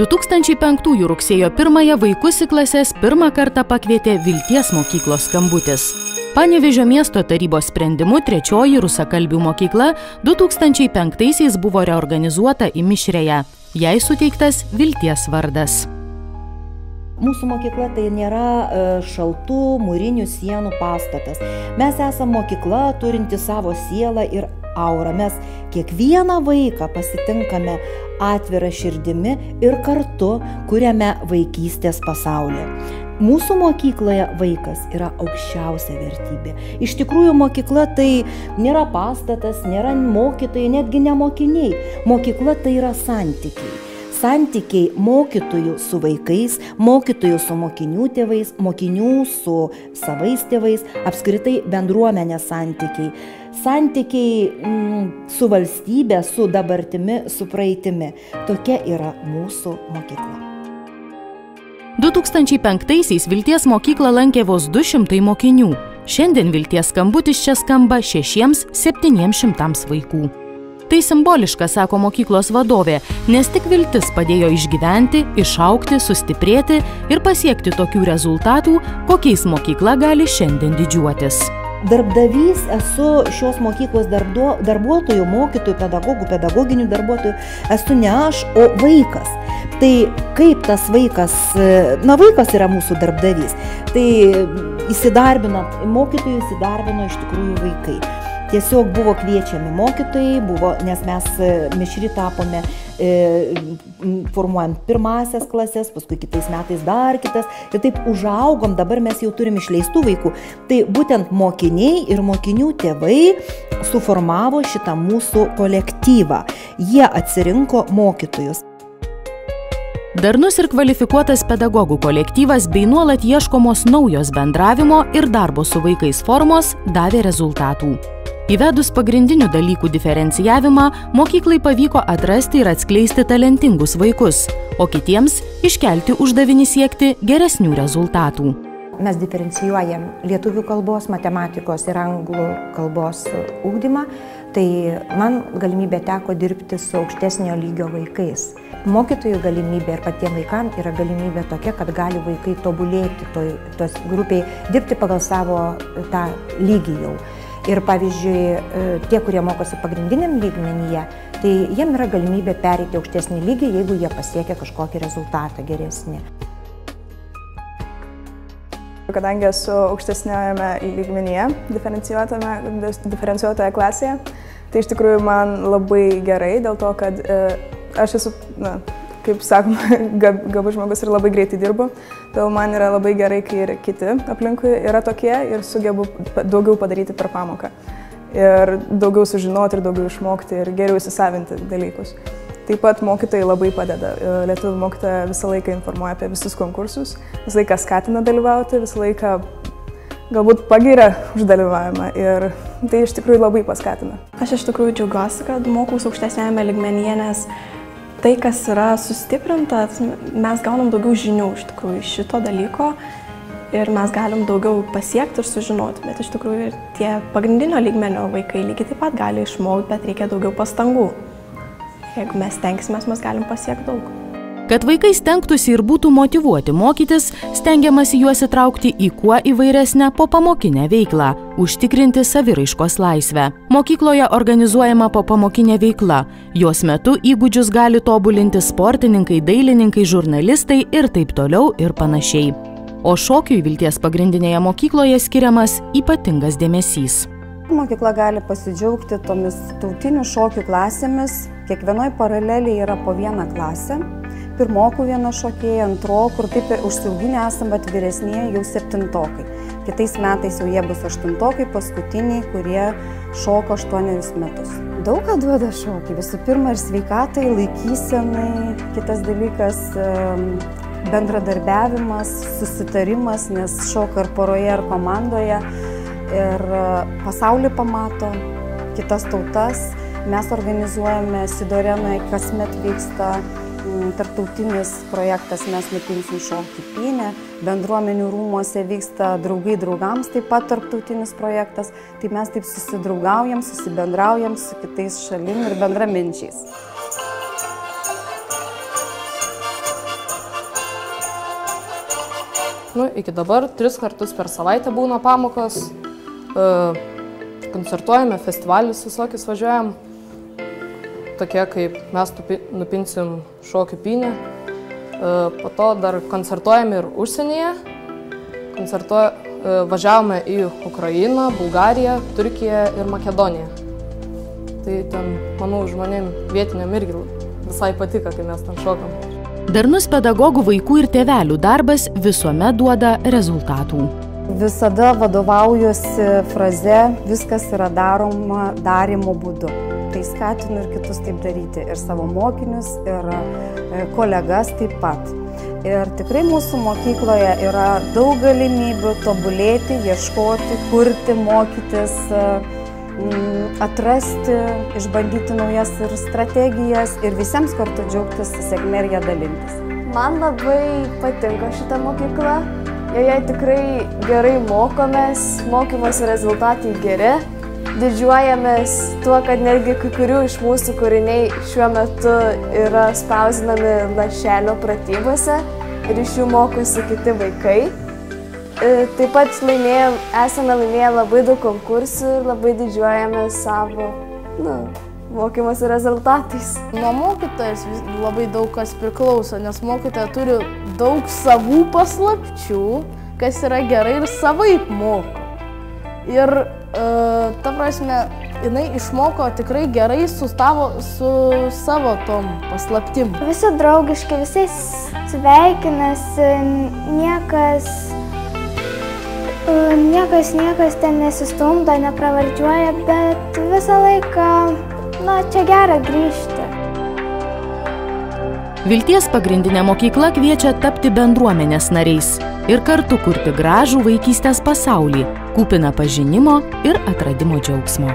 2005 rugsėjo 1 vaikus į klases pirmą kartą pakvietė Vilties mokyklos skambutis. Panevėžio miesto tarybos sprendimu trečioji rusakalbių mokykla 2005-aisiais buvo reorganizuota į mišriąją. Jai suteiktas Vilties vardas. Mūsų mokykla tai nėra šaltų mūrinių sienų pastatas. Mes esame mokykla turinti savo sielą ir aurą. Mes kiekvieną vaiką pasitinkame atvirą širdimi ir kartu kuriame vaikystės pasaulį. Mūsų mokykloje vaikas yra aukščiausia vertybė. Iš tikrųjų, mokykla tai nėra pastatas, nėra mokytojai, netgi ne mokiniai. Mokykla tai yra santykiai. Santykiai mokytojų su vaikais, mokytojų su mokinių tėvais, mokinių su savais tėvais, apskritai bendruomenės santykiai. Santykiai su valstybe, su dabartimi, su praeitimi. Tokia yra mūsų mokykla. 2005-aisiais Vilties mokyklą lankė vos 200 mokinių. Šiandien Vilties skambutis čia skamba 600–700 vaikų. Tai simboliška, sako mokyklos vadovė, nes tik viltis padėjo išgyventi, išaugti, sustiprėti ir pasiekti tokių rezultatų, kokiais mokykla gali šiandien didžiuotis. Darbdavys esu šios mokyklos darbuotojų, mokytojų, pedagogų, pedagoginių darbuotojų, esu ne aš, o vaikas. Tai kaip tas vaikas, vaikas yra mūsų darbdavys, tai mokytojų įsidarbino iš tikrųjų vaikai. Tiesiog buvo kviečiami mokytojai, nes mes mišri tapome, formuojant pirmasias klases, paskui kitais metais dar kitas. Ir taip užaugom, dabar mes jau turim išleistų vaikų. Tai būtent mokiniai ir mokinių tėvai suformavo šitą mūsų kolektyvą. Jie atsirinko mokytojus. Darnus ir kvalifikuotas pedagogų kolektyvas bei nuolat ieškomos naujos bendravimo ir darbo su vaikais formos davė rezultatų. Įvedus pagrindinių dalykų diferencijavimą, mokyklai pavyko atrasti ir atskleisti talentingus vaikus, o kitiems iškelti uždavinį siekti geresnių rezultatų. Mes diferencijuojam lietuvių kalbos, matematikos ir anglų kalbos ugdymą, tai man galimybė teko dirbti su aukštesnio lygio vaikais. Mokytojų galimybė ir patiems vaikams yra galimybė tokia, kad gali vaikai tobulėti tos grupiai, dirbti pagal savo tą lygį jau. Ir pavyzdžiui, tie, kurie mokosi pagrindiniam lygmenyje, tai jiem yra galimybė pereiti aukštesnį lygį, jeigu jie pasiekia kažkokį rezultatą geresnį. Kadangi esu aukštesniajame lygmenyje, diferencijuotoje klasėje, tai iš tikrųjų man labai gerai dėl to, kad aš esu, kaip sakoma, gabus žmogus ir labai greitai dirbu. Tai man yra labai gerai, kai ir kiti aplinkui yra tokie ir sugebu daugiau padaryti per pamoką. Ir daugiau sužinoti, ir daugiau išmokti, ir geriau įsisavinti dalykus. Taip pat mokytojai labai padeda. Lietuvių mokytoja visą laiką informuoja apie visus konkursus, visą laiką skatina dalyvauti, visą laiką galbūt pagiria už dalyvavimą ir tai iš tikrųjų labai paskatina. Aš iš tikrųjų džiaugiuosi, kad mokaus aukštesniame lygmenyje, nes tai, kas yra sustiprinta, mes gaunam daugiau žinių iš tikrųjų iš šito dalyko ir mes galim daugiau pasiekti ir sužinoti, bet iš tikrųjų ir tie pagrindinio lygmenio vaikai lygiai taip pat gali išmokti, bet reikia daugiau pastangų. Jeigu mes stengsimės, mes galim pasiekti daug. Kad vaikai stengtųsi ir būtų motyvuoti mokytis, stengiamasi juos įtraukti į kuo įvairesnę popamokinę veiklą, užtikrinti saviraiškos laisvę. Mokykloje organizuojama popamokinė veikla. Jos metu įgūdžius gali tobulinti sportininkai, dailininkai, žurnalistai ir taip toliau ir panašiai. O šokiui Vilties pagrindinėje mokykloje skiriamas ypatingas dėmesys. Mokykla gali pasidžiaugti tomis tautinių šokių klasėmis. Kiekvienoj paraleliai yra po vieną klasę. Pirmokų viena šokėja, antrokų ir taip užsiauginę esame atviresnėje jau 7-tokai. Kitais metais jau jie bus 8-tokai, paskutiniai, kurie šoko 8 metus. Daug ką duoda šokiai. Visų pirma ir sveikatai, laikysenai. Kitas dalykas bendradarbiavimas, susitarimas, nes šoka ir poroje, ir komandoje. Ir pasaulį pamato, kitas tautas. Mes organizuojame Sidorenoje, kasmet vyksta tarptautinis projektas, mes nupinsim šokti Pynę. Bendruomenių rūmuose vyksta Draugai draugams, taip pat tarptautinis projektas. Tai mes taip susidraugaujam, susibendraujam su kitais šalim ir bendraminčiais. iki dabar 3 kartus per savaitę būna pamokos, koncertuojame, festivalius visokius važiuojam, tokie kaip mes nupinsim šokių pynę, po to dar koncertuojame ir užsienyje, važiavome į Ukrainą, Bulgariją, Turkiją ir Makedoniją. Tai ten, manau, žmonėm vietiniam irgi visai patika, kai mes ten šokam. Darnus pedagogų, vaikų ir tėvelių darbas visuomet duoda rezultatų. Visada vadovaujuosi fraze viskas yra daroma darymo būdu. Tai skatinu ir kitus taip daryti, ir savo mokinius, ir kolegas taip pat. Ir tikrai mūsų mokykloje yra daug galimybių tobulėti, ieškoti, kurti, mokytis, atrasti, išbandyti naujas ir strategijas ir visiems kartu džiaugtis sėkme ir ją dalintis. Man labai patinka šita mokykla, joje tikrai gerai mokomės, mokymosi rezultatai geri. Didžiuojamės tuo, kad netgi kai kurių iš mūsų kūriniai šiuo metu yra spausdinami lašelio pratybose ir iš jų mokosi kiti vaikai. Taip pat esame laimėję labai daug konkursų ir labai didžiuojamės savo mokymosi rezultatais. Nuo mokytojas labai daug kas priklauso, nes mokytoja turi daug savų paslapčių, kas yra gerai ir savaip moko. Ir ta prasme, jinai išmoko tikrai gerai su savo tom paslaptim. Visi draugiški, visais sveikinasi, niekas ten nesistumdo, nepravardžiuoja, bet visą laiką, čia gera grįžti. Vilties pagrindinė mokykla kviečia tapti bendruomenės nariais ir kartu kurti gražų vaikystės pasaulį, kupiną pažinimo ir atradimo džiaugsmo.